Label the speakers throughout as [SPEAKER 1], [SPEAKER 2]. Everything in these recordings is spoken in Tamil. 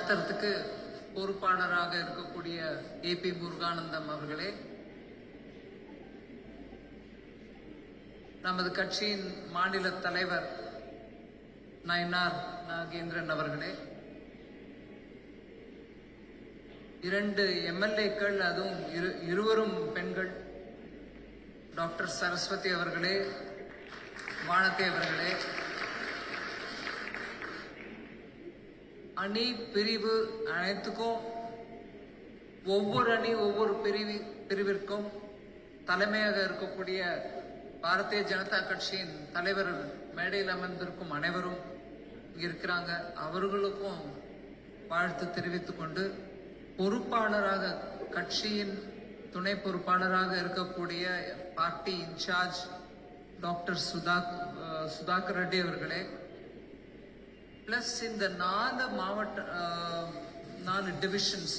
[SPEAKER 1] நடத்துறதுக்கு பொறுப்பாளராக இருக்கக்கூடிய ஏபி முருகானந்தம் அவர்களே, நமது கட்சியின் மாநில தலைவர் நயினார் நாகேந்திரன் அவர்களே, 2 எம்எல்ஏக்கள், அதுவும் இருவரும் பெண்கள், டாக்டர் சரஸ்வதி அவர்களே, வானதி அவர்களே, அணி பிரிவு அனைத்துக்கும் ஒவ்வொரு அணி ஒவ்வொரு பிரிவிற்கும் தலைமையாக இருக்கக்கூடிய பாரதிய ஜனதா கட்சியின் தலைவர் மேடையில் அமர்ந்திருக்கும் அனைவரும் இருக்கிறாங்க. அவர்களுக்கும் வாழ்த்து தெரிவித்துக் கொண்டு, பொறுப்பாளராக கட்சியின் துணை பொறுப்பாளராக இருக்கக்கூடிய party incharge doctor Sudhakar Reddy அவர்களே, பிளஸ் இந்த 4 divisions,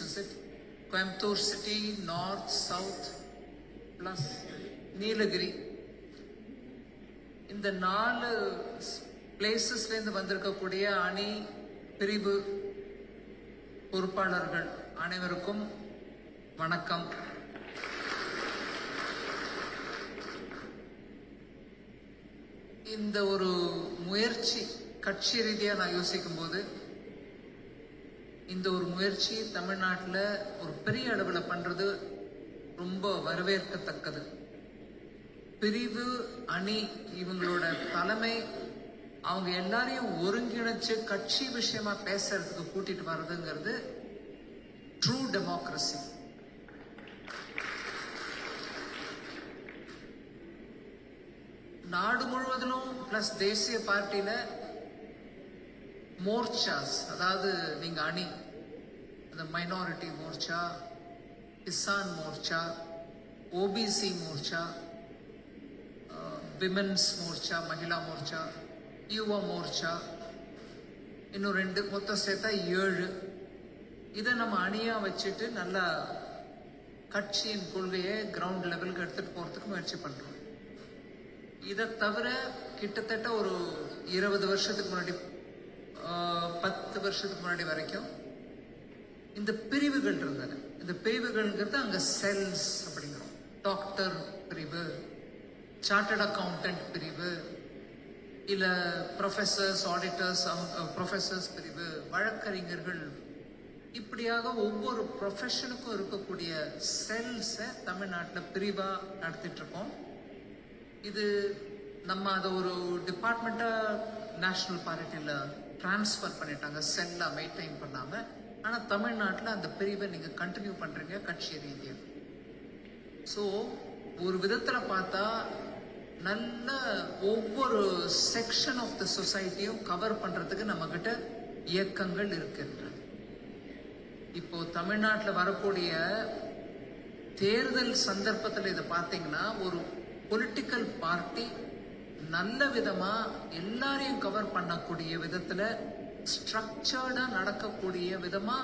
[SPEAKER 1] Coimbatore city, north, south plus Nilgiri, இந்த 4 பிளேசஸ்ல இருந்து வந்திருக்கக்கூடிய அணி பிரிவு பொறுப்பாளர்கள் அனைவருக்கும் வணக்கம். இந்த ஒரு முயற்சி கட்சி ரீதியா நான் யோசிக்கும் போது, இந்த ஒரு முயற்சி தமிழ்நாட்டில் ஒரு பெரிய அளவில் பண்றது ரொம்ப வரவேற்கத்தக்கது. பிரிவு அணி இவங்களோட தலைமை, அவங்க எல்லாரையும் ஒருங்கிணைச்சு கட்சி விஷயமா பேசுறதுக்கு கூட்டிட்டு வர்றதுங்கிறது ட்ரூ டெமோக்ரஸி. நாடு முழுவதிலும் பிளஸ் தேசிய பார்ட்டியில மோர்ச்சாஸ், அதாவது நீங்க அணி, அந்த minority Morcha, Kisan Morcha, OBC Morcha, women's Morcha, Mahila Morcha, Yuva Morcha, இன்னும் 2 மொத்தம் சேர்த்தா 7. இதை நம்ம அணியா வச்சுட்டு நல்லா கட்சியின் கொள்கையை கிரவுண்ட் லெவலுக்கு எடுத்துட்டு போறதுக்கு முயற்சி பண்றோம். இதை தவிர கிட்டத்தட்ட ஒரு 20 வருஷத்துக்கு முன்னாடி, 10 வருஷத்துக்கு முன்னாடி வரைக்கும் இந்த பிரிவுகள் இருந்தது. இந்த பிரிவுகள்ங்கிறது அங்க செல்ஸ் அப்படிங்கிறோம். டாக்டர் பிரிவு, சார்ட்டர்ட் அக்கவுண்டன்ட் பிரிவு, இல்ல ப்ரொஃபசர்ஸ், ஆடிட்டர்ஸ், ப்ரொஃபசர்ஸ் பிரிவு, வழக்கறிஞர்கள், இப்படியாக ஒவ்வொரு ப்ரொஃபஷனுக்கும் இருக்கக்கூடிய செல்ஸை தமிழ்நாட்டில் பிரிவா நடத்திட்டு இருக்கோம். இது நம்ம அதை ஒரு டிபார்ட்மெண்டா நேஷனல் பார்ட்டியில டிரான்ஸ்ஃபர் பண்ணிட்டாங்க, செல்லா மெயின்டைன் பண்ணாம. ஆனா தமிழ்நாட்டில் அந்த பிரிவை நீங்க கண்டினியூ பண்றீங்க கட்சி ரீதியா. ஸோ ஒரு விதத்துல பார்த்தா நல்ல ஒவ்வொரு செக்ஷன் ஆஃப் த சொசைட்டியும் கவர் பண்றதுக்கு நம்ம கிட்ட இயக்கங்கள் இருக்கின்றன. இப்போ தமிழ்நாட்டில் வரக்கூடிய தேர்தல் சந்தர்ப்பத்தில் இதை பார்த்தீங்கன்னா, ஒரு பொலிட்டிக்கல் பார்ட்டி நல்ல விதமா எல்லாரையும் கவர் பண்ணக்கூடிய விதத்துல, ஸ்ட்ரக்சர்டா நடக்கக்கூடிய விதமா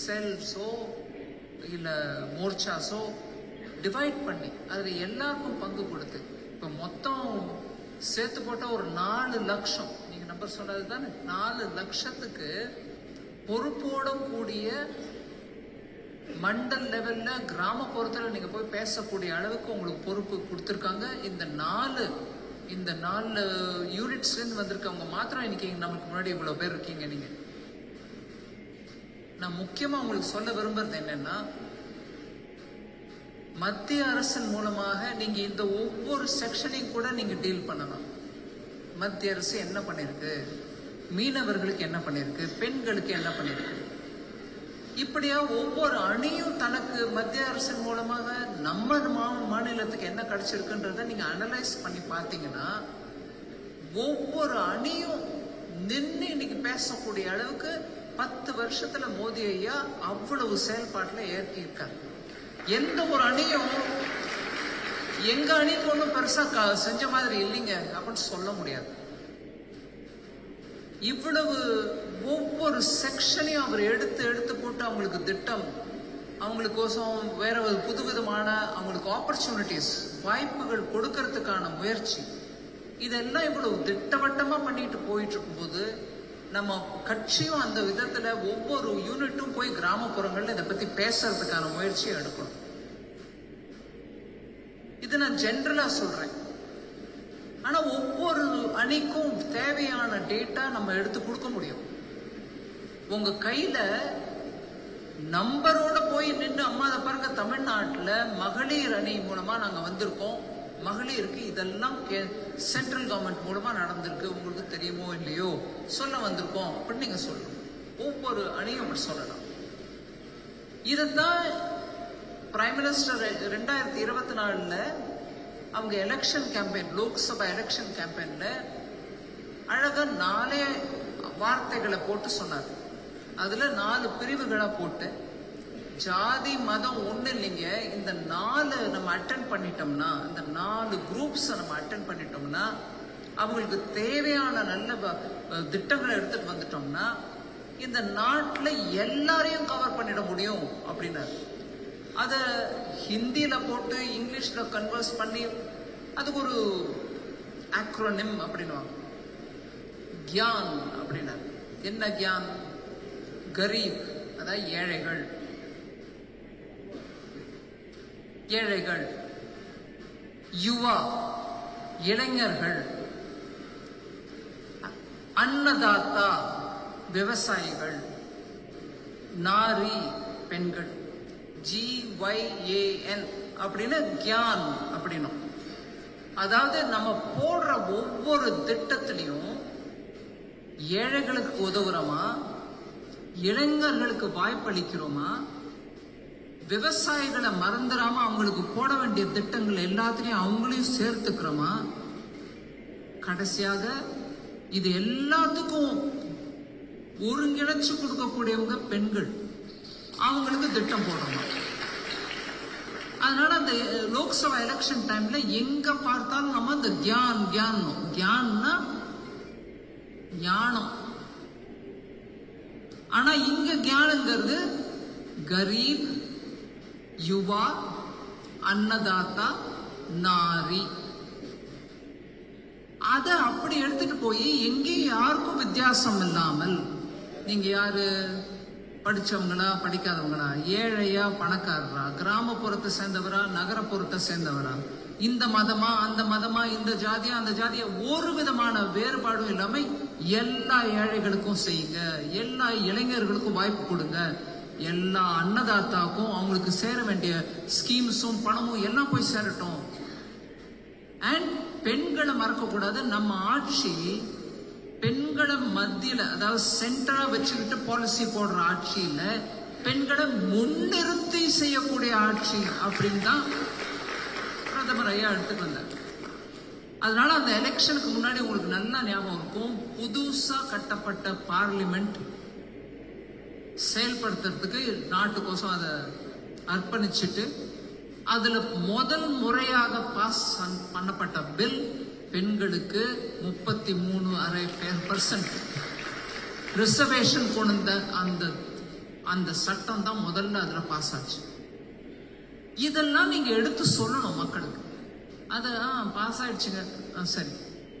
[SPEAKER 1] செல்ஸோ இல்ல மோர்ச்சாஸோ டிவைட் பண்ணி அதுல எல்லாருக்கும் பங்கு கொடுத்து, இப்ப மொத்தம் சேர்த்து போட்டா ஒரு 4 லட்சம், நீங்க நம்பர் சொன்னது தானே, 4 லட்சத்துக்கு பொறுப்போட கூடிய மண்டல் லெவல்ல கிராமப்புறத்துல நீங்க போய் பேசக்கூடிய அளவுக்கு உங்களுக்கு பொறுப்பு கொடுத்துருக்காங்க. இந்த 4 யூனிட்ஸ்ல இருந்து வந்திருக்கவங்க மாத்திரம் இன்னைக்கு நமக்கு முன்னாடி இவ்வளவு பேர் இருக்கீங்க. நீங்க, நான் முக்கியமா உங்களுக்கு சொல்ல விரும்புறது என்னன்னா, மத்திய அரசின் மூலமாக நீங்க இந்த ஒவ்வொரு செக்ஷனையும் கூட நீங்க டீல் பண்ணலாம். மத்திய அரசு என்ன பண்ணிருக்கு, மீனவர்களுக்கு என்ன பண்ணிருக்கு, பெண்களுக்கு என்ன பண்ணிருக்கு, இப்படியா ஒவ்வொரு அணியும் தனக்கு மத்திய அரசின் மூலமாக நம்ம மாநிலத்துக்கு என்ன கிடைச்சிருக்குன்றத நீங்க அனலைஸ் பண்ணி பார்த்தீங்கன்னா, ஒவ்வொரு அணியும் நின்று இன்னைக்கு பேசக்கூடிய அளவுக்கு 10 வருஷத்துல மோடி ஐயா அவ்வளவு செயல்பாட்டுல ஏற்கி இருக்காரு. எந்த ஒரு அணியும் எங்க அணிக்கு ஒன்றும் பெருசா செஞ்ச மாதிரி இல்லைங்க அப்படின்னு சொல்ல முடியாது. இவ்வளவு ஒவ்வொரு செக்ஷனையும் அவர் எடுத்து போட்டு அவங்களுக்கு திட்டம், அவங்களுக்கோசம் வேற ஒரு புதுவிதமான அவங்களுக்கு ஆப்பர்ச்சுனிட்டிஸ், வாய்ப்புகள் கொடுக்கறதுக்கான முயற்சி, இதெல்லாம் இவ்வளவு திட்டவட்டமா பண்ணிட்டு போயிட்டு இருக்கும்போது நம்ம கட்சியும் அந்த விதத்துல ஒவ்வொரு யூனிட்டும் போய் கிராமப்புறங்கள்ல இதை பத்தி பேசுறதுக்கான முயற்சியை எடுக்கணும். இது நான் ஜென்ரலா சொல்றேன். ஆனா ஒவ்வொரு அணிக்கும் தேவையான டேட்டா நம்ம எடுத்து கொடுக்க முடியும். உங்க கையில நம்பரோட போய் நின்று அம்மா அதை பாருங்க, தமிழ்நாட்டுல மகளிர் அணி மூலமா நாங்க வந்திருக்கோம், மகளிருக்கு இதெல்லாம் சென்ட்ரல் கவர்மெண்ட் மூலமா நடந்திருக்கு, உங்களுக்கு தெரியுமோ இல்லையோ சொல்ல வந்திருக்கோம் அப்படின்னு நீங்க சொல்லணும். ஒவ்வொரு அணியும் சொல்லலாம். இதைத்தான் பிரைம் மினிஸ்டர் 2024 அவங்க எலெக்ஷன் கேம்பெயின், லோக்சபா எலெக்ஷன் கேம்பெயின்ல அழகா 4 வார்த்தைகளை போட்டு சொன்னார். அதுல 4 பிரிவுகளா போட்டு, ஜாதி மதம் ஒண்ணு இல்லைங்க, இந்த 4 நம்ம அட்டென்ட் பண்ணிட்டோம்னா, இந்த 4 குரூப்ஸ் நம்ம அட்டென்ட் பண்ணிட்டோம்னா, அவங்களுக்கு தேவையான நல்ல திட்டங்களை எடுத்துட்டு வந்துட்டோம்னா இந்த நாட்டுல எல்லாரையும் கவர் பண்ணிட முடியும் அப்படின்னாரு. அத ஹிந்தியில போட்டு இங்கிலீஷ்ல கன்வர்ஸ் பண்ணி அதுக்கு ஒரு ஆக்ரோனிம் அப்படின்னுவாங்க. கியான் அப்படின்னாரு. என்ன கியான்? கரீப், அதாவது ஏழைகள், ஏழைகள், யுவா இளைஞர்கள், அன்னதாத்தா விவசாயிகள், நாரி பெண்கள், GYAN அப்படின்னு கியான் அப்படின்னும். அதாவது நம்ம போடுற ஒவ்வொரு திட்டத்திலையும் ஏழைகளுக்கு உதவுறோமா, இளைஞர்களுக்கு வாய்ப்பளிக்கிறோமா, விவசாயிகளை மறந்துடாம அவங்களுக்கு போட வேண்டிய திட்டங்கள் எல்லாத்திலையும் அவங்களையும் சேர்த்துக்கிறோமா, கடைசியாக இது எல்லாத்துக்கும் ஒருங்கிணைச்சு கொடுக்கக்கூடியவங்க பெண்கள், அவங்களுக்கு திட்டம் போடணும். அதனால அந்த லோக்சபா எலெக்ஷன் டைம்ல எங்க பார்த்தாலும் நம்ம இந்த கியான்னா ஞானம். ஆனா இங்க கியானுங்கிறது கரீப், யுவா, அன்னதாத்தா, நாரி. அத அப்படி எடுத்துட்டு போய் எங்கேயும் யாருக்கும் வித்தியாசம் இல்லாமல், நீங்க யாரு, படிச்சவங்களா படிக்காதவங்களா, ஏழையா பணக்காரரா, கிராமப்புறத்தை சேர்ந்தவரா நகரப்புறத்தை சேர்ந்தவரா, இந்த மதமா அந்த மதமா, இந்த ஜாதியா அந்த ஜாதியா, ஒரு விதமான வேறுபாடும் இல்லாம எல்லா ஏழைகளுக்கும் செய்யுங்க, எல்லா இளைஞர்களுக்கும் வாய்ப்பு கொடுங்க, எல்லா அன்னதாத்தாக்கும் அவங்களுக்கு சேர வேண்டிய ஸ்கீம்ஸும் பணமும் எல்லாம் போய் சேரட்டும். அண்ட் பெண்களை மறக்க கூடாது. நம்ம ஆட்சி பெண்களை மத்தியில, அதாவது சென்டரா வச்சுக்கிட்டு பாலிசி போடுற ஆட்சியில பெண்களை முன்னிறுத்தி செய்யக்கூடிய ஆட்சி அப்படின்னு தான் பிரதமர் ஐயா எடுத்துட்டு வந்தார். அதனால அந்த எலெக்ஷனுக்கு முன்னாடி உங்களுக்கு நல்லா ஞாபகம் இருக்கும், புதுசா கட்டப்பட்ட பார்லிமெண்ட் செயல்படுத்துறதுக்கு நாட்டுக்கோசம் அதை அர்ப்பணிச்சுட்டு அதுல முதல் முறையாக பாஸ் பண்ணப்பட்ட பில் பெண்களுக்கு 33.5% ரிசர்வேஷன் கொண்ட அந்த சட்டம் தான் முதல்ல அதுல பாஸ் ஆச்சு. இதெல்லாம் நீங்க எடுத்து சொல்லணும் மக்களுக்கு. அது பாஸ் ஆயிடுச்சுங்க, சரி,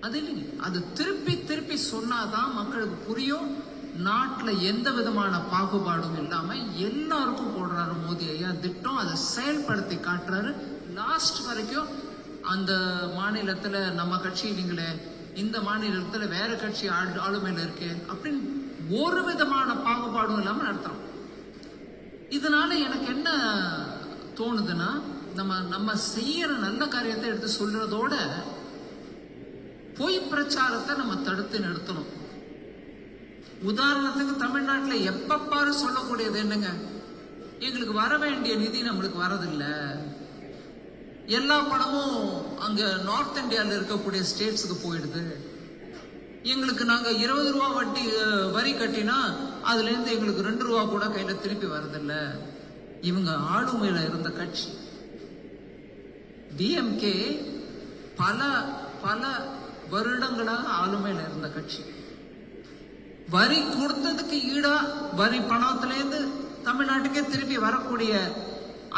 [SPEAKER 1] அது இல்லைங்க, அது திருப்பி திருப்பி சொன்னாதான் மக்களுக்கு புரியும். நாட்டுல எந்த விதமான பாகுபாடும் இல்லாம எல்லாருக்கும் போடுறாரு மோடி ஐயா திட்டம், அதை செயல்படுத்தி காட்டுறாரு. லாஸ்ட் வரைக்கும் அந்த மாநிலத்துல நம்ம கட்சி இல்லைங்களே, இந்த மாநிலத்துல வேற கட்சி ஆளுமையில இருக்கு அப்படின்னு ஒரு விதமான பாகுபாடும் இல்லாம நடத்துறோம். இதனால எனக்கு என்ன தோணுதுன்னா, நம்ம செய்யற நல்ல காரியத்தை எடுத்து சொல்றதோட பொய் பிரச்சாரத்தை நம்ம தடுத்து நிறுத்தணும். உதாரணத்துக்கு தமிழ்நாட்டில் எப்ப பாரு சொல்லக்கூடியது என்னங்க, எங்களுக்கு வர வேண்டிய நிதி நம்மளுக்கு வரதில்லை, எல்லா பணமும் அங்க நார்த் இந்தியாவில் இருக்கக்கூடிய ஸ்டேட்ஸுக்கு போயிடுது, எங்களுக்கு நாங்க 20 ரூபா வரி கட்டினா அதுல இருந்து எங்களுக்கு 2 ரூபா கூட கையில திருப்பி வரதில்லை. இவங்க ஆளுமையில இருந்த கட்சி டிஎம்கே, பல பல வருடங்களாக ஆளுமையில இருந்த கட்சி. வரி கொடுத்ததுக்கு ஈடா வரி பணத்திலேருந்து தமிழ்நாட்டுக்கே திருப்பி வரக்கூடிய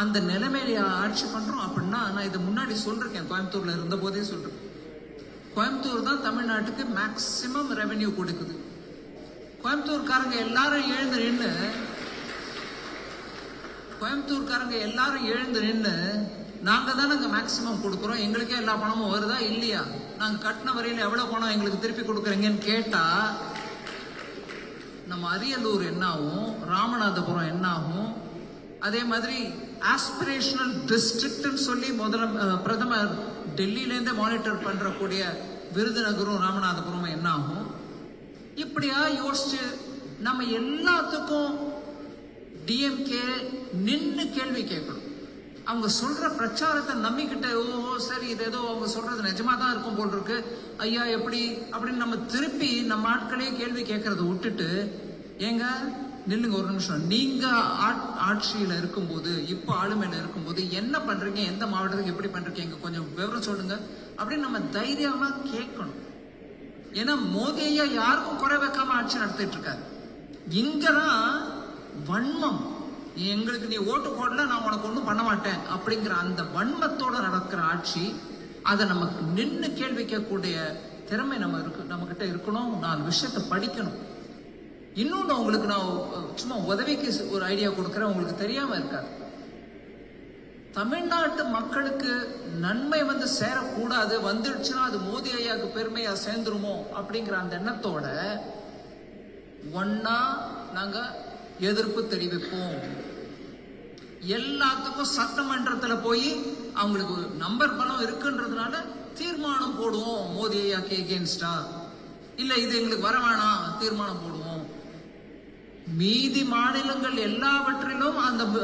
[SPEAKER 1] அந்த நிலைமையில ஆட்சி பண்றோம். அப்படின்னா நான் இதை முன்னாடி சொல்றேன், கோயம்புத்தூர்ல இருந்த போதே சொல்றேன், கோயம்புத்தூர் தான் தமிழ்நாட்டுக்கு மேக்சிமம் ரெவென்யூ கொடுக்குது. கோயம்புத்தூர்காரங்க எல்லாரும் எழுந்து நின்று நாங்க தானே அங்க மேக்சிமம் கொடுக்குறோம், எங்களுக்கே எல்லா பணமும் வருதா இல்லையா, நாங்க கட்டின வரையில எவ்வளவு பணம் எங்களுக்கு திருப்பி கொடுக்குறீங்கன்னு கேட்டா நம்ம அரியலூர் என்ன ஆகும், ராமநாதபுரம் என்ன ஆகும்? அதே மாதிரி ஆஸ்பிரேஷனல் டிஸ்ட்ரிக்ட்னு சொல்லி பிரதமர் டெல்லியிலேருந்தே மானிட்டர் பண்றக்கூடிய விருதுநகரும் ராமநாதபுரமும் என்ன ஆகும்? இப்படியா யோசிச்சு நம்ம எல்லாத்துக்கும் டிஎம்கே நின்று கேள்வி கேட்கணும். அவங்க சொல்ற பிரச்சாரத்தை நம்பிக்கிட்ட ஓ சரி இது ஏதோ அவங்க சொல்றது நிஜமா தான் இருக்கும் போல் இருக்கு, ஐயா எப்படி அப்படின்னு நம்ம திருப்பி நம்ம ஆட்களே கேள்வி கேட்கறத விட்டுட்டு, ஏங்க நில்லுங்க ஒரு நிமிஷம், நீங்க ஆட்சியில இருக்கும்போது இப்ப ஆளுமையில இருக்கும்போது என்ன பண்றீங்க, எந்த மாவட்டத்துக்கு எப்படி பண்றீங்க, கொஞ்சம் விவரம் சொல்லுங்க அப்படின்னு நம்ம தைரியமா கேட்கணும். ஏன்னா மோடி ஐயா யாருக்கும் குறை வைக்காம ஆட்சி நடத்திட்டு இருக்காரு. இங்கதான் வன்மம், எங்களுக்கு நீ ஓட்டு போடல நான் உனக்கு ஒன்றும் பண்ண மாட்டேன் அப்படிங்கிற அந்த வன்மத்தோட நடக்கிற ஆட்சி. அதை நமக்கு நின்று கேள்வி கேட்கக்கூடிய திறமை நம்ம கிட்ட இருக்கணும். 4 விஷயத்தை படிக்கணும். இன்னொன்று உங்களுக்கு நான் சும்மா உதவிக்கு ஒரு ஐடியா கொடுக்குறேன், உங்களுக்கு தெரியாம இருக்காது. தமிழ்நாட்டு மக்களுக்கு நன்மை சேரக்கூடாது, வந்துடுச்சுன்னா அது மோடி ஐயாவுக்கு பெருமையா சேர்ந்துருமோ அப்படிங்கிற அந்த எண்ணத்தோட ஒன்னா நாங்க எதிர்ப்பு தெரிவிப்போம். எல்லாத்துக்கும் சட்டமன்றத்துல போய் அவங்களுக்கு நம்பர் பலம் இருக்குன்றதுனால தீர்மானம் போடுவோம், மோடி ஐயாக்கு எகென்ஸ்டா, இல்ல இது எங்களுக்கு வர வேணாம் தீர்மானம் போடுவோம். மீதி மாநிலங்கள் எல்லாவற்றிலும்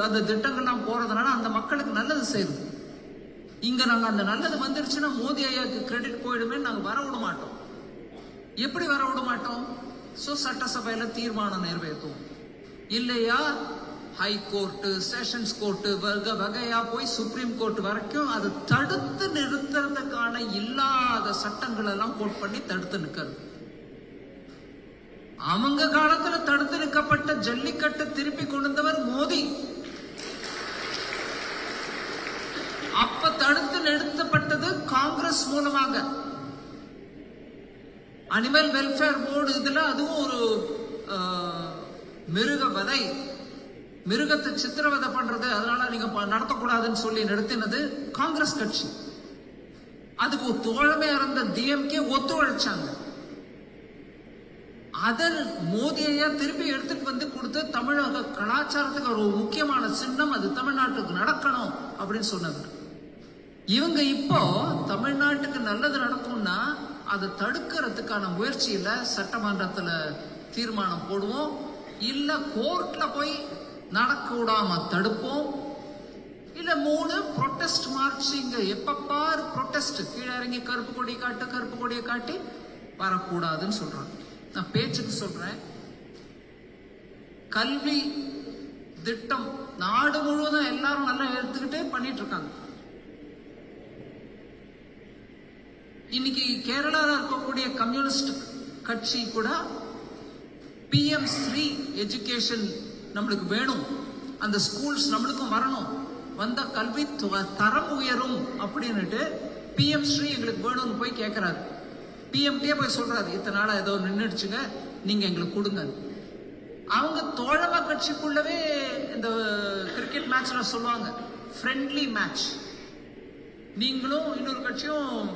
[SPEAKER 1] அந்த திட்டங்கள்லாம் போறதுனால அந்த மக்களுக்கு நல்லது செய்யுது. இங்க நாங்க அந்த நல்லது வந்துருச்சுன்னா மோடி ஐயாக்கு கிரெடிட் போயிடுமே, நாங்க வர விட மாட்டோம். எப்படி வர விட மாட்டோம்? சட்டசபையில தீர்மானம் நிறைவேற்றுவோம். இல்லையா ஹை கோர்ட்டு, செஷன்ஸ் கோர்ட்டு, வகையா போய் சுப்ரீம் கோர்ட் வரைக்கும் அதை தடுத்து நிறுத்துறதுக்கான இல்லாத சட்டங்கள் எல்லாம் கோட் பண்ணி தடுத்து நிற்கிறது. அவங்க காலத்துல தடுத்து நிற்கப்பட்ட ஜல்லிக்கட்டு திருப்பி கொண்டவர் மோடி. அப்ப தடுத்து நிறுத்தப்பட்டது காங்கிரஸ் மூலமாக. அனிமல் வெல்ஃபேர் போர்டு இதுல அதுவும் ஒரு மிருகத்தை சித்திரவதை பண்றது, அதனால நீங்க நடத்தக்கூடாதுன்னு சொல்லி நிறுத்தினது காங்கிரஸ் கட்சி. அதுக்கு தோழமே இருந்த டிஎம்கே ஒத்துழைச்சாங்க. அதை மோடி ஐயா திருப்பி எடுத்துட்டு கொடுத்து தமிழக கலாச்சாரத்துக்கு ஒரு முக்கியமான சின்னம், அது தமிழ்நாட்டுக்கு நடக்கணும் அப்படின்னு சொன்னது. இவங்க இப்போ தமிழ்நாட்டுக்கு நல்லது நடக்கும்னா அதை தடுக்கிறதுக்கான முயற்சியில சட்டமன்றத்துல தீர்மானம் போடுவோம், இல்ல கோர்ட்ல போய் நடக்க விடாம தடுப்போம், இல்ல 3 ப்ரொட்டஸ்ட் மார்ச். இங்க எப்ப பாரு ப்ரொட்டஸ்ட், கீழே இறங்கி கருப்பு கொடியை காட்டி வரக்கூடாதுன்னு சொல்றாங்க. நான் பேச்சுக்கு சொல்றேன். கல்வி திட்டம் நாடு முழுவதும் எல்லாரும் நல்லா எடுத்துக்கிட்டே பண்ணிட்டு இருக்காங்க. இன்னைக்கு கேரளால இருக்கக்கூடிய கம்யூனிஸ்ட் கட்சி கூட PM ஸ்ரீ எஜுகேஷன் நம்மளுக்கு வேணும், அந்த ஸ்கூல்ஸ் நம்மளுக்கும் வரணும், வந்த கல்வி தரம் உயரும் அப்படின்னுட்டு PM ஸ்ரீ எங்களுக்கு வேணும்னு போய் கேட்கிறாரு. PMட்டே போய் சொல்றாரு, இத்தனை நாளா ஏதோ நின்றுடுச்சுங்க, நீங்க எங்களுக்கு கொடுங்க. அவங்க தோழமை கட்சிக்குள்ளவே இந்த கிரிக்கெட் மேட்ச்ல சொல்லுவாங்க ஃப்ரெண்ட்லி மேட்ச், நீங்களும் இன்னொரு கட்சியும்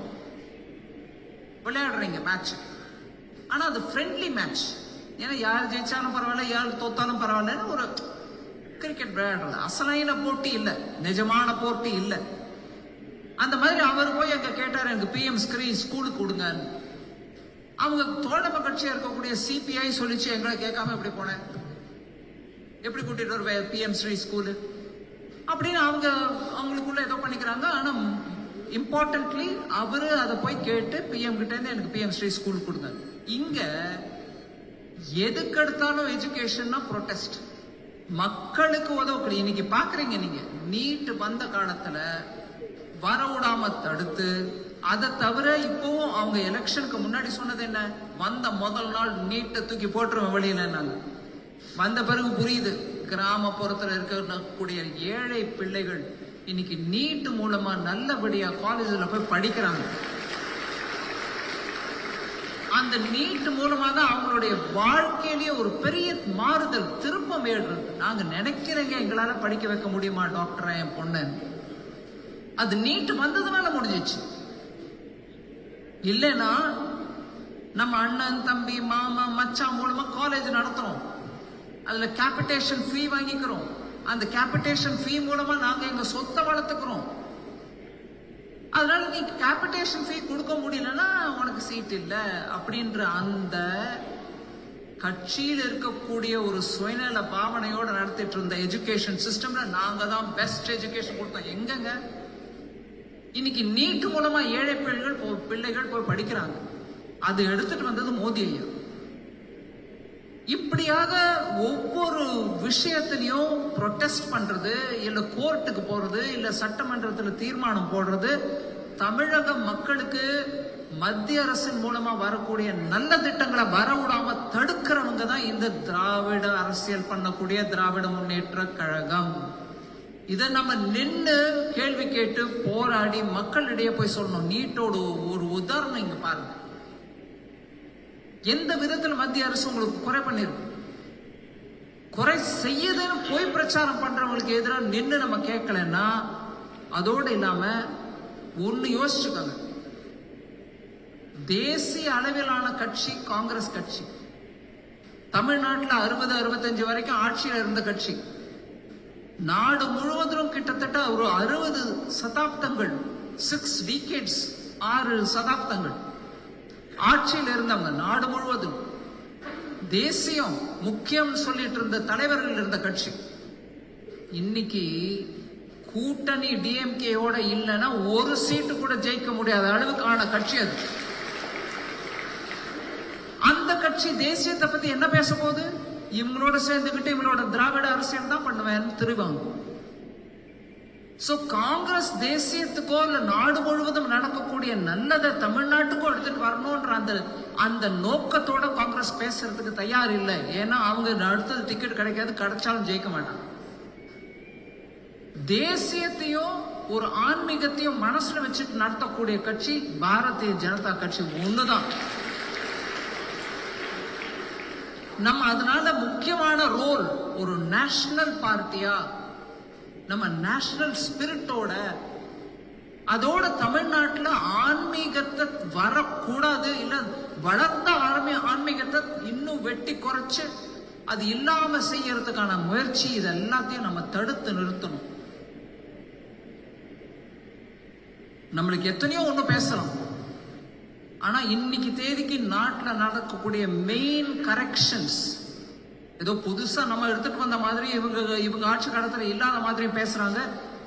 [SPEAKER 1] விளையாடுறீங்க மேட்ச், ஆனா அது ஃப்ரெண்ட்லி மேட்ச். ஏன்னா யார் ஜெயிச்சாலும் பரவாயில்ல, யார் தோத்தாலும் பரவாயில்லன்னு ஒரு கிரிக்கெட் விளையாடுறது. அசலாயின போட்டி இல்லை, நிஜமான போட்டி இல்லை. அந்த மாதிரி அவர் போய் அங்க கேட்டார், எனக்கு PM ஸ்ரீ ஸ்கூலுக்கு கொடுங்க. அவங்க தோழமை கட்சியா இருக்கக்கூடிய CPI சொல்லிச்சு, எங்களை கேட்காம எப்படி போனேன், எப்படி கூட்டிட்டு வருவேன் PM ஸ்ரீ ஸ்கூலு அப்படின்னு அவங்களுக்குள்ள ஏதோ பண்ணிக்கிறாங்க. ஆனா இம்பார்ட்டன்ட்லி அவரு அதை போய் கேட்டு PM கிட்ட இருந்து எனக்கு PM ஸ்ரீ ஸ்கூல் கொடுங்க. இங்க எதுக்கு எடுத்தாலும் எஜுகேஷன்னா ப்ரொடெஸ்ட், மக்களுக்கு உதவக்கூடிய. இன்னைக்கு பாக்குறீங்க நீங்க, நீட் வந்த காலத்துல வர விடாம தடுத்து, அதை தவிர இப்பவும் அவங்க எலெக்ஷனுக்கு முன்னாடி சொன்னது என்ன, வந்த முதல் நாள் நீட்டை தூக்கி போட்டுருவேன் வெளியில. வந்த பிறகு புரியுது, கிராமப்புறத்துல இருக்கக்கூடிய ஏழை பிள்ளைகள் இன்னைக்கு நீட் மூலமா நல்லபடியா காலேஜ்ல போய் படிக்கிறாங்க. அந்த நீட் மூலமா தான் அவங்களுடைய வாழ்க்கையிலேயே ஒரு பெரிய மாறுதல், திருப்பம் ஏறுறது. நாங்க நினைக்கிறேங்க எங்களால படிக்க வைக்க முடியுமா டாக்டரா என் பொண்ணு, அது நீட் வந்ததுனால முடிஞ்சிச்சு. இல்லைன்னா நம்ம அண்ணன் தம்பி மாமா மச்சான் மூலமா காலேஜ் நடத்துறோம், அதுல கேபிடேஷன் ஃபீ வாங்கிக்கிறோம், அந்த கேபிடேஷன் ஃபீ மூலமா நாங்க எங்க சொத்தை வளர்த்துக்கிறோம். அதனால நீ கேபிடேஷன் ஃபீ கொடுக்க முடியலன்னா உனக்கு சீட் இல்லை அப்படின்ற அந்த கட்சியில் இருக்கக்கூடிய ஒரு சுயநல பாவனையோட நடத்திட்டு இருந்த எஜுகேஷன் சிஸ்டம்ல நாங்க தான் பெஸ்ட் எஜுகேஷன் கொடுத்தோம். எங்கங்க இன்னைக்கு நீட் மூலமா ஏழை பிள்ளைகள் போய் படிக்கிறாங்க. அது எடுத்துட்டு வந்தது மோடி ஐயா. இப்படியாக ஒவ்வொரு விஷயத்திலையும் ப்ரொடெஸ்ட் பண்றது, இல்ல கோர்ட்டுக்கு போறது, இல்ல சட்டமன்றத்தில் தீர்மானம் போடுறது, தமிழக மக்களுக்கு மத்திய அரசின் மூலமா வரக்கூடிய நல்ல திட்டங்களை வரவிடாம தடுக்கிறவங்க தான் இந்த திராவிட அரசியல் பண்ணக்கூடிய திராவிட முன்னேற்ற கழகம். இதை நம்ம நின்று கேள்வி கேட்டு போராடி மக்களிடையே போய் சொல்லணும். நீட்டோட ஒரு உதாரணம் இங்க பாருங்க. எந்த விதத்தில் மத்திய அரசு உங்களுக்கு குறை பண்ணிருக்கு? குறை செய்யுதுன்னு போய் பிரச்சாரம் பண்றவங்களுக்கு எதிராக நின்று நம்ம கேட்கலன்னா, அதோடு இல்லாம ஒன்னு யோசிச்சுக்கோங்க. தேசிய அளவிலான கட்சி காங்கிரஸ் கட்சி, தமிழ்நாட்டில் 60-65 வரைக்கும் ஆட்சியில் இருந்த கட்சி, நாடு முழுவதும் கிட்டத்தட்ட ஒரு 60 சதாப்தங்கள், 6 டிகேட்ஸ், 6 சதாப்தங்கள் ஆட்சியில் இருந்தவங்க. நாடு முழுவதும் தேசியம் முக்கியம் சொல்லிட்டு இருந்த தலைவர்கள் இருந்த கட்சி. இன்னைக்கு கூட்டணி டிஎம்கேயோட இல்லைன்னா ஒரு சீட்டு கூட ஜெயிக்க முடியாத அளவுக்கான கட்சி அது. அந்த கட்சி தேசியத்தை பத்தி என்ன பேச போகுது? இவங்களோட சேர்ந்துக்கிட்டு இவங்களோட திராவிட அரசியல் தான் பண்ணுவேன்னு திருவாங்க. சோ காங்கிரஸ் தேசியத்துக்கோ இல்ல நாடு முழுவதும் நடக்கக்கூடிய நல்லதை தமிழ்நாட்டுக்கும் எடுத்துட்டு வரணும்ன்ற அந்த நோக்கத்தோட காங்கிரஸ் பேசுறதுக்கு தயார் இல்லை. ஏன்னா அவங்க அடுத்தது டிக்கெட் கிடைக்காது, கிடைச்சாலும் ஜெயிக்க மாட்டாங்க. தேசியத்தையும் ஒரு ஆன்மீகத்தையும் மனசுல வச்சுட்டு நடத்தக்கூடிய கட்சி பாரதிய ஜனதா கட்சி ஒண்ணுதான். நம்ம அதனால முக்கியமான ரோல், ஒரு நேஷனல் பார்ட்டியா நம்ம நேஷனல் ஸ்பிரிட்டோட, அதோட தமிழ்நாட்டில் ஆன்மீகத்தை வரக்கூடாது, இல்ல வளர்ந்த ஆன்மீகத்தை இன்னும் வெட்டி குறைச்சு அது இல்லாம செய்யறதுக்கான முயற்சி, இது எல்லாத்தையும் நம்ம தடுத்து நிறுத்தணும். நம்மளுக்கு எத்தனையோ ஒண்ணு பேசலாம், ஆனா இன்னைக்கு தேதிக்கு நாட்டில் நடக்கக்கூடிய மெயின் கரெக்ஷன்ஸ் ஏதோ புதுசா நம்ம எடுத்துட்டு வந்த மாதிரி இவங்க ஆட்சி காலத்துல இல்லாத மாதிரி பேசுறாங்க.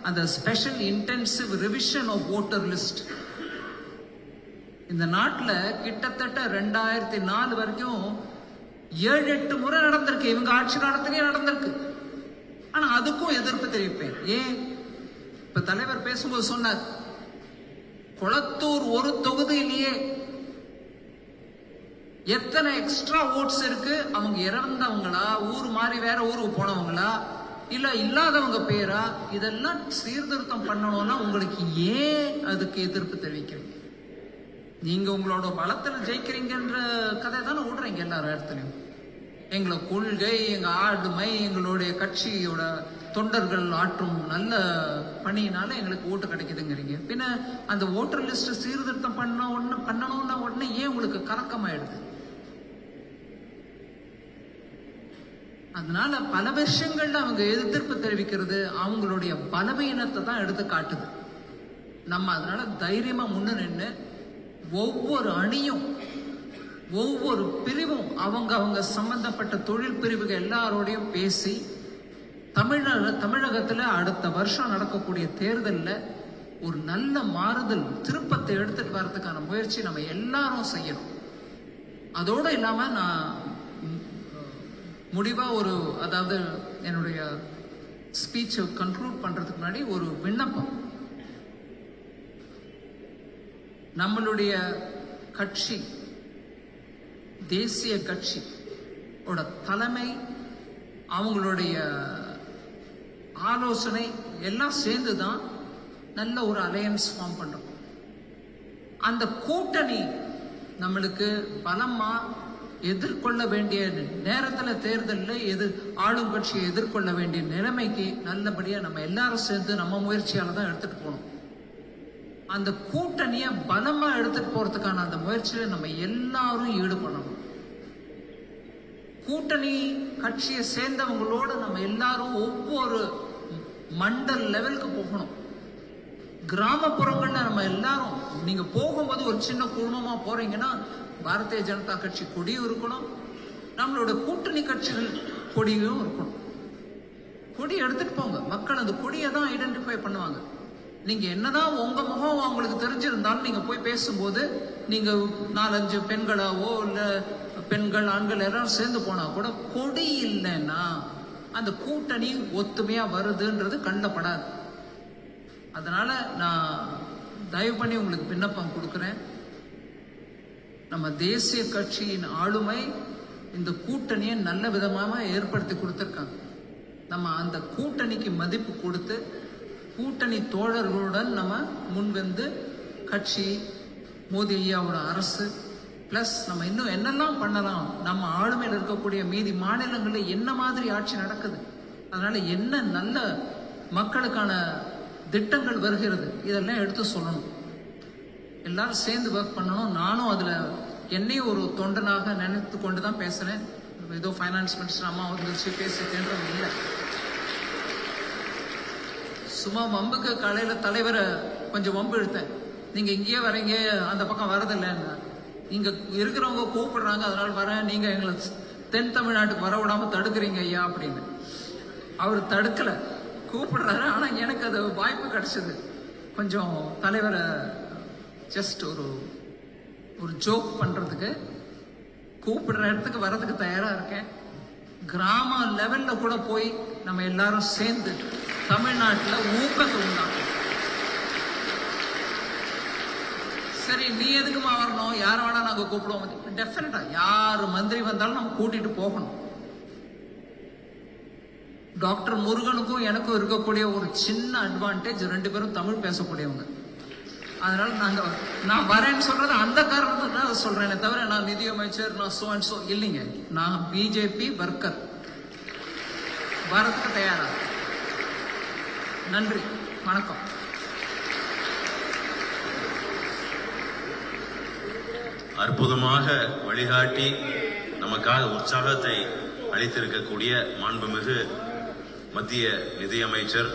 [SPEAKER 1] அந்த special intensive revision of voter list இந்த நாட்டில் கிட்டத்தட்ட 2004 வரைக்கும் 7-8 முறை நடந்திருக்கு. இவங்க ஆட்சி காலத்திலேயே நடந்திருக்கு. ஆனா அதுக்கும் எதிர்ப்பு தெரிவிப்பேன். ஏன்? இப்ப தலைவர் பேசும்போது சொன்னார், கொளத்தூர் ஒரு தொகுதியிலேயே எத்தனை எக்ஸ்ட்ரா ஓட்ஸ் இருக்கு, அவங்க இறந்தவங்களா, ஊர் மாறி வேற ஊருக்கு போனவங்களா, இல்ல இல்லாதவங்க பேரா, இதெல்லாம் சீர்திருத்தம் பண்ணணும்னா உங்களுக்கு ஏன் அதுக்கு எதிர்ப்பு தெரிவிக்கிறீங்க? நீங்க உங்களோட பலத்துல ஜெயிக்கிறீங்கன்ற கதை தானே விடுறீங்க எல்லா இடத்துலையும். எங்களை கொள்கை, எங்க ஆளுமை, எங்களுடைய கட்சியோட தொண்டர்கள் ஆற்றும் நல்ல பணியினால எங்களுக்கு ஓட்டு கிடைக்குதுங்கிறீங்க. பின்ன அந்த ஓட்டர் லிஸ்ட் சீர்திருத்தம் பண்ணணும்னா உடனே ஏன் உங்களுக்கு கலக்கமாயிடுது? அதனால பல விஷயங்கள்ல அவங்க எதிர்ப்பு தெரிவிக்கிறது அவங்களுடைய பலவீனத்தை தான் எடுத்து காட்டுது. நம்ம அதனால தைரியமா முன்ன நின்று ஒவ்வொரு அணியும் ஒவ்வொரு பிரிவும் அவங்க சம்பந்தப்பட்ட தொழில் பிரிவுகள் எல்லாரோடையும் பேசி தமிழகத்துல அடுத்த வருஷம் நடக்கக்கூடிய தேர்தலில் ஒரு நல்ல மாறுதல் திருப்பத்தை எடுத்துட்டு வர்றதுக்கான முயற்சி நம்ம எல்லாரும் செய்யணும். அதோடு இல்லாம நான் முடிவா அதாவது என்னுடைய ஸ்பீச்சை கன்க்ளூட் பண்றதுக்கு முன்னாடி ஒரு விண்ணப்பம். நம்மளுடைய கட்சி, தேசிய கட்சி தலைமை, அவங்களுடைய ஆலோசனை எல்லாம் சேர்ந்துதான் நல்ல ஒரு அலையன்ஸ் ஃபார்ம் பண்றோம். அந்த கூட்டணி நம்மளுக்கு பலமா எதிர்கொள்ள வேண்டிய நேரத்தில் தேர்தலில் ஆளும் கட்சியை எதிர்கொள்ள வேண்டிய நிலைமைக்கு நல்லபடியா நம்ம எல்லாரும் சேர்ந்து நம்ம முயற்சியால தான் எடுத்துட்டு போகணும். அந்த கூட்டணியை பலமா எடுத்துட்டு போறதுக்கான அந்த முயற்சியில நம்ம எல்லாரும் ஈடுபடணும். கூட்டணி கட்சியை சேர்ந்தவங்களோட நம்ம எல்லாரும் ஒவ்வொரு மண்டல் லெவலுக்கு போகணும். கிராமப்புறங்கள்ல நம்ம எல்லாரும், நீங்க போகும்போது ஒரு சின்ன குழுமமா போறீங்கன்னா பாரதிய ஜனதா கட்சி கொடியும் இருக்கணும், நம்மளோட கூட்டணி கட்சிகள் கொடியும் இருக்கணும். கொடி எடுத்துட்டு போங்க. மக்கள் அந்த கொடியை தான் ஐடென்டிஃபை பண்ணுவாங்க. நீங்க என்னதான் உங்க முகம் அவங்களுக்கு தெரிஞ்சிருந்தாலும் நீங்க போய் பேசும்போது நீங்க 4-5 பெண்களாவோ இல்ல பெண்கள் ஆண்கள் எல்லாரும் சேர்ந்து போனா கூட கொடி இல்லைன்னா அந்த கூட்டணி ஒத்துமையா வருதுன்றது கண்ணப்படாது. அதனால நான் தயவு பண்ணி உங்களுக்கு விண்ணப்பம் கொடுக்கிறேன். நம்ம தேசிய கட்சியின் ஆளுமை இந்த கூட்டணியை நல்ல விதமாக ஏற்படுத்தி கொடுத்துருக்காங்க. நம்ம அந்த கூட்டணிக்கு மதிப்பு கொடுத்து கூட்டணி தோழர்களுடன் நம்ம முன்வந்து கட்சி, மோடி ஐயாவோட அரசு பிளஸ் நம்ம இன்னும் என்னெல்லாம் பண்ணலாம், நம்ம ஆளுமையில் இருக்கக்கூடிய மீதி மாநிலங்களில் என்ன மாதிரி ஆட்சி நடக்குது, அதனால என்ன நல்ல மக்களுக்கான திட்டங்கள் வருகிறது, இதெல்லாம் எடுத்து சொல்லணும். எல்லாரும் சேர்ந்து ஒர்க் பண்ணணும். நானும் அதில் என்னையும் ஒரு தொண்டனாக நினைத்து கொண்டு தான் பேசுகிறேன். ஏதோ ஃபைனான்ஸ் மினிஸ்டர் அம்மா வந்துச்சு பேசிட்டேன்றது இல்லை. சும்மா வம்புக்கு காலையில் தலைவரை கொஞ்சம் வம்பு இழுத்தேன். நீங்கள் இங்கேயே வரீங்க, அந்த பக்கம் வரதில்லைன்னு. இங்கே இருக்கிறவங்க கூப்பிடுறாங்க, அதனால வரேன், நீங்கள் எங்களை தென் தமிழ்நாட்டுக்கு வர விடாமல் தடுக்கிறீங்க ஐயா அப்படின்னு. அவர் தடுக்கலை, கூப்பிடுறாரு. ஆனால் எனக்கு அது வாய்ப்பு கிடைச்சது. கொஞ்சம் தலைவரை ஜஸ்ட் ஒரு ஜோக் பண்ணுறதுக்கு கூப்பிடுற இடத்துக்கு வர்றதுக்கு தயாராக இருக்கேன். கிராம லெவலில் கூட போய் நம்ம எல்லாரும் சேர்ந்து தமிழ்நாட்டில் ஊக்கத்தை உண்டாகும். சரி, நீ எதுக்குமா வரணும், யாரை வேணா நாங்கள் கூப்பிடுவோம். டெஃபினட்டா யார் மந்திரி வந்தாலும் நம்ம கூட்டிட்டு போகணும். டாக்டர் முருகனுக்கும் எனக்கும் இருக்கக்கூடிய ஒரு சின்ன அட்வான்டேஜ், 2 பேரும் தமிழ் பேசக்கூடியவங்க. அதனால நான் வரேன்னு சொல்றது அந்த காரணத்துக்கு தான் சொல்றேனே தவிர நான் நிதியமைச்சர், நான் சோ அண்ட் சோ இல்லைங்க. நான் பிஜேபி ஒர்க்கர், வரதுக்கு தயாரா. நன்றி, வணக்கம்.
[SPEAKER 2] அற்புதமாக வழிகாட்டி நமக்காக உற்சாகத்தை அளித்திருக்கக்கூடிய மாண்புமிகு மத்திய நிதியமைச்சர்